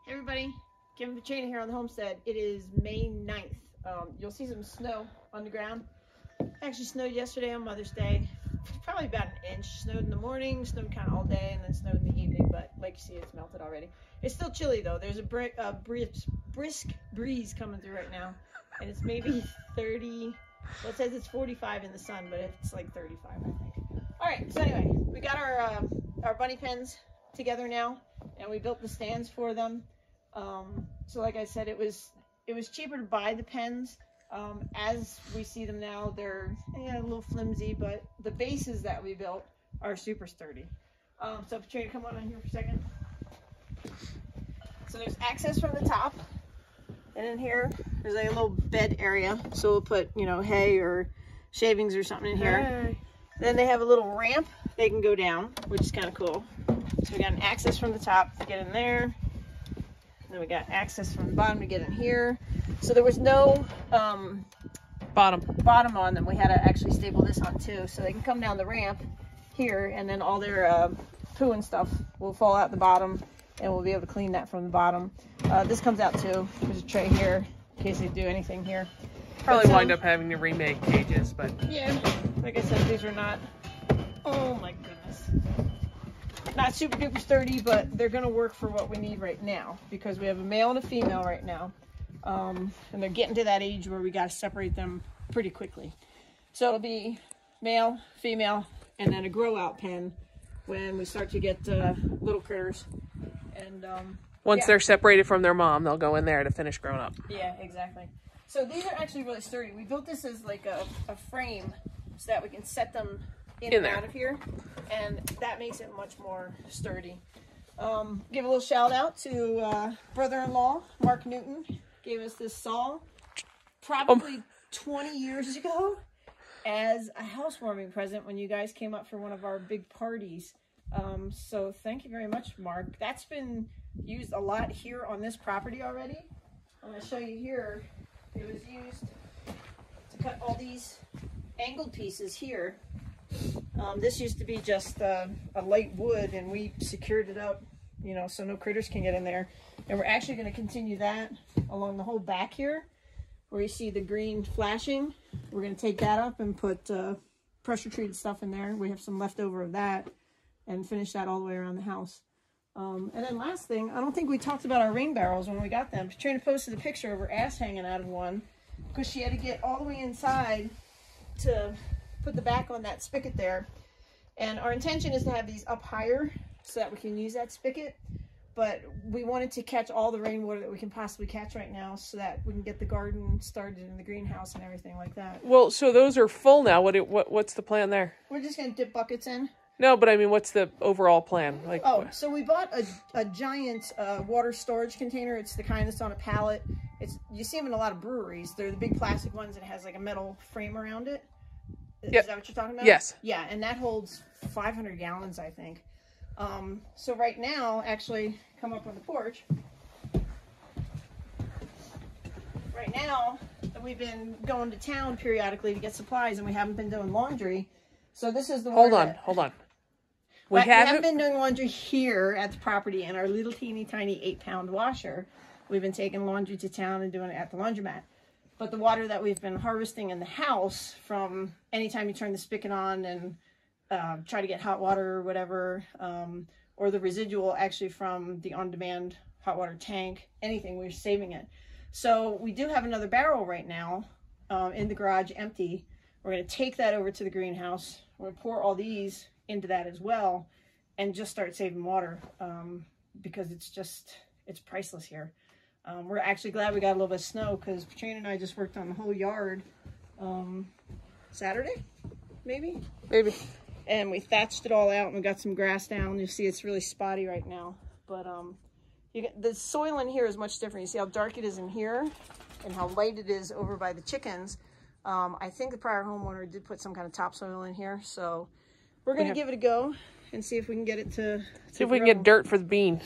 Hey everybody, Kim Katrina here on the homestead. It is May 9th. You'll see some snow on the ground. Actually snowed yesterday on Mother's Day. Probably about an inch. Snowed in the morning, snowed kind of all day, and then snowed in the evening, but like you see, it's melted already. It's still chilly though. There's a brisk breeze coming through right now, and it's maybe 30, well it says it's 45 in the sun, but it's like 35 I think. Alright, so anyway, we got our bunny pens together now, and we built the stands for them. So like I said, it was cheaper to buy the pens. As we see them now, they're a little flimsy, but the bases that we built are super sturdy. So Katrina, come on in here for a second. So there's access from the top, and in here there's like a little bed area. So we'll put, you know, hay or shavings or something in here. Hey. Then they have a little ramp they can go down, which is kind of cool. So we got an access from the top to get in there. Then we got access from the bottom to get in here. So there was no bottom on them. We had to actually staple this on too, so they can come down the ramp here, and then all their poo and stuff will fall out the bottom, and we'll be able to clean that from the bottom. This comes out too. There's a tray here in case they do anything here. Probably wind up having to remake cages, but yeah, like I said, these are not, oh my goodness, not super duper sturdy, but they're gonna work for what we need right now, because we have a male and a female right now, and they're getting to that age where we got to separate them pretty quickly. So it'll be male, female, and then a grow out pen when we start to get little critters. And once they're separated from their mom, they'll go in there to finish growing up. Yeah, exactly. So these are actually really sturdy. We built this as like a frame so that we can set them in and out of here, and that makes it much more sturdy. Give a little shout out to brother-in-law Mark Newton. Gave us this saw probably 20 years ago as a housewarming present when you guys came up for one of our big parties. So thank you very much, Mark. That's been used a lot here on this property already. I'm going to show you here. It was used to cut all these angled pieces here. This used to be just a light wood, and we secured it up, you know, so no critters can get in there. And we're actually going to continue that along the whole back here, where you see the green flashing. We're going to take that up and put pressure treated stuff in there. We have some leftover of that, and finish that all the way around the house. And then last thing, I don't think we talked about our rain barrels when we got them. Katrina posted a picture of her ass hanging out of one, because she had to get all the way inside to put the back on that spigot there. And our intention is to have these up higher so that we can use that spigot, but we wanted to catch all the rainwater that we can possibly catch right now so that we can get the garden started in the greenhouse and everything like that. Well, so those are full now. What's the plan there? We're just going to dip buckets in. No, but I mean, what's the overall plan? Like, oh, so we bought a giant water storage container. It's the kind that's on a pallet. You see them in a lot of breweries. They're the big plastic ones that has like a metal frame around it. Is that what you're talking about? Yes. Yeah, and that holds 500 gallons, I think. So right now, actually, come up on the porch. Right now, we've been going to town periodically to get supplies, and we haven't been doing laundry. So this is the hold on. We haven't been doing laundry here at the property in our little teeny tiny 8-pound washer. We've been taking laundry to town and doing it at the laundromat. But the water that we've been harvesting in the house from anytime you turn the spigot on and try to get hot water or whatever, or the residual actually from the on-demand hot water tank, anything, we're saving it. So we do have another barrel right now in the garage empty. We're going to take that over to the greenhouse. We're going to pour all these into that as well and just start saving water because it's priceless here. We're actually glad we got a little bit of snow, because Katrina and I just worked on the whole yard Saturday, maybe? Maybe. And we thatched it all out and we got some grass down. You'll see it's really spotty right now. But the soil in here is much different. You see how dark it is in here and how light it is over by the chickens. I think the prior homeowner did put some kind of topsoil in here. So we're going to give it a go and see if we can get it to see if we can get dirt for the bean.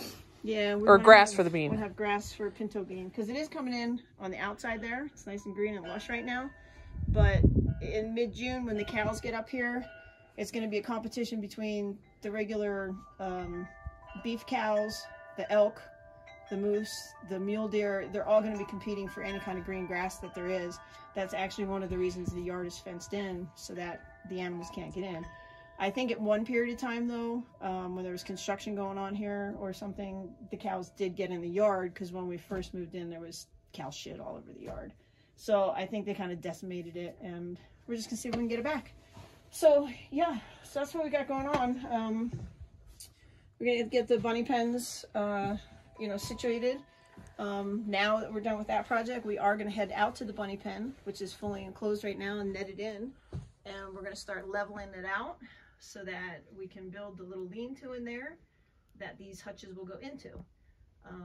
Yeah, or grass for the bean. We'll have grass for pinto bean, because it is coming in on the outside there. It's nice and green and lush right now. But in mid-June, when the cows get up here, it's going to be a competition between the regular beef cows, the elk, the moose, the mule deer, they're all going to be competing for any kind of green grass that there is. That's actually one of the reasons the yard is fenced in, so that the animals can't get in. I think at one period of time though, when there was construction going on here or something, the cows did get in the yard, because when we first moved in there was cow shit all over the yard. So I think they kind of decimated it, and we're just gonna see if we can get it back. So yeah, so that's what we got going on. We're gonna get the bunny pens, you know, situated. Now that we're done with that project, we are gonna head out to the bunny pen, which is fully enclosed right now and netted in, and we're gonna start leveling it out so that we can build the little lean-to in there that these hutches will go into.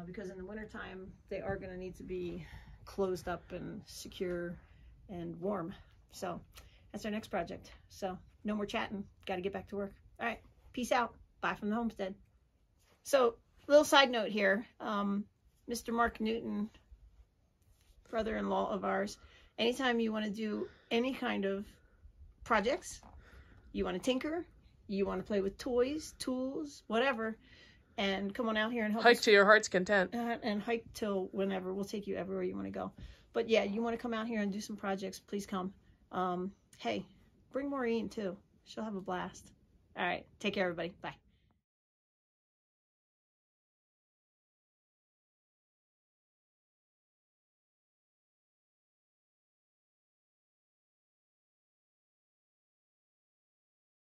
Because in the wintertime, they are gonna need to be closed up and secure and warm. So that's our next project. So no more chatting, gotta get back to work. All right, peace out. Bye from the homestead. So little side note here, Mr. Mark Newton, brother-in-law of ours, anytime you want to do any kind of projects, you want to tinker, you want to play with toys, tools, whatever, and come on out here and help hike us, to your heart's content. and hike till whenever. We'll take you everywhere you want to go. But yeah, you want to come out here and do some projects, please come. Hey, bring Maureen too. She'll have a blast. All right, take care everybody. Bye.